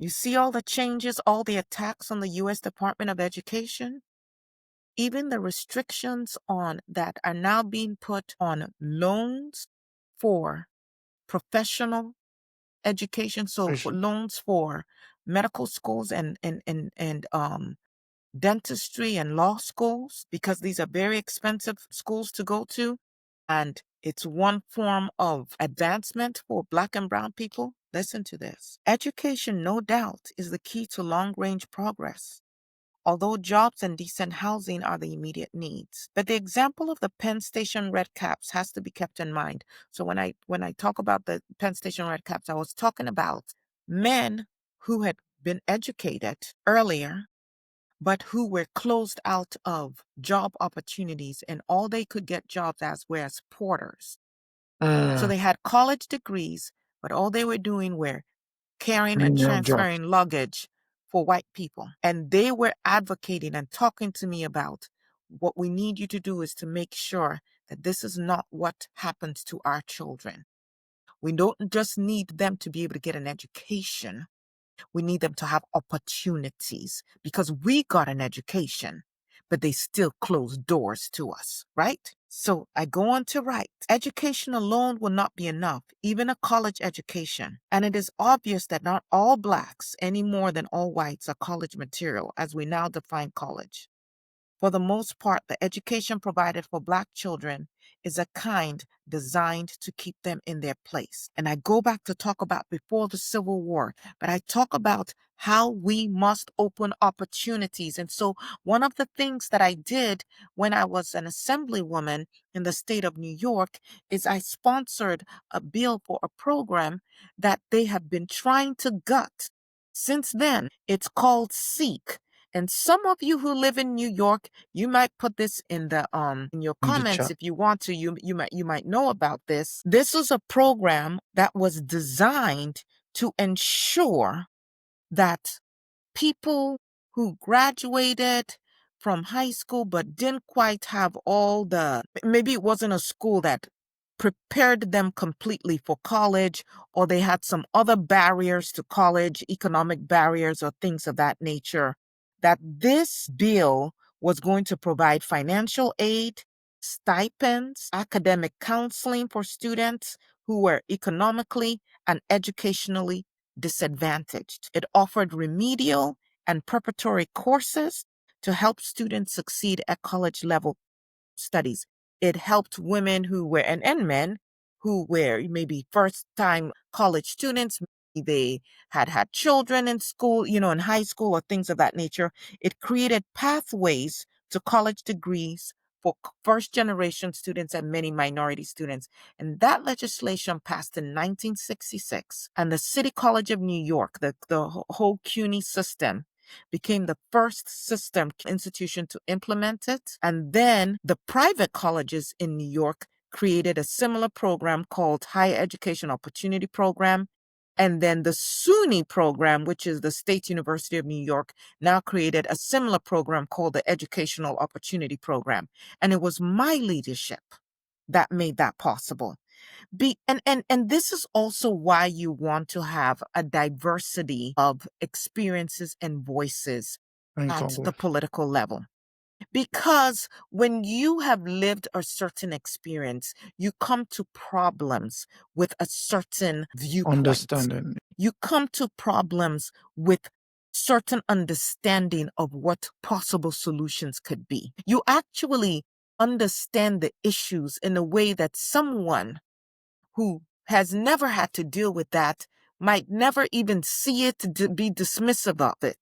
You see all the changes, all the attacks on the U.S. Department of Education? Even the restrictions on that are now being put on loans for professional education, so for loans for medical schools and dentistry and law schools, because these are very expensive schools to go to, and it's one form of advancement for Black and brown people. Listen to this. Education, no doubt, is the key to long-range progress, although jobs and decent housing are the immediate needs. But the example of the Penn Station Red Caps has to be kept in mind. So when I talk about the Penn Station Red Caps, I was talking about men who had been educated earlier, but who were closed out of job opportunities, and all they could get jobs as were as porters. So they had college degrees, but all they were doing were carrying and transferring luggage for white people. And they were advocating and talking to me about what we need you to do is to make sure that this is not what happens to our children. We don't just need them to be able to get an education. We need them to have opportunities, because we got an education, but they still close doors to us, right? So I go on to write, education alone will not be enough, even a college education. And it is obvious that not all Blacks, any more than all whites, are college material, as we now define college. For the most part, the education provided for Black children is a kind designed to keep them in their place. And I go back to talk about before the Civil War, but I talk about how we must open opportunities. And so one of the things that I did when I was an assemblywoman in the state of New York is I sponsored a bill for a program that they have been trying to gut since then. It's called SEEK. And some of you who live in New York, you might put this in the in your comments if you want to. You might know about this. This is a program that was designed to ensure that people who graduated from high school but didn't quite have all the, maybe it wasn't a school that prepared them completely for college, or they had some other barriers to college, economic barriers or things of that nature, that this bill was going to provide financial aid, stipends, academic counseling for students who were economically and educationally disadvantaged. It offered remedial and preparatory courses to help students succeed at college level studies. It helped women who were, and men who were maybe first time college students. Maybe they had children in school, in high school or things of that nature. It created pathways to college degrees for first generation students and many minority students. And that legislation passed in 1966. And the City College of New York, the whole CUNY system, became the first system institution to implement it. And then the private colleges in New York created a similar program called Higher Education Opportunity Program. And then the SUNY program, which is the State University of New York, now created a similar program called the Educational Opportunity Program. And it was my leadership that made that possible. And this is also why you want to have a diversity of experiences and voices at the political level. Because when you have lived a certain experience, you come to problems with a certain viewpoint. Understanding. You come to problems with certain understanding of what possible solutions could be. You actually understand the issues in a way that someone who has never had to deal with that might never even see it, to be dismissive of it.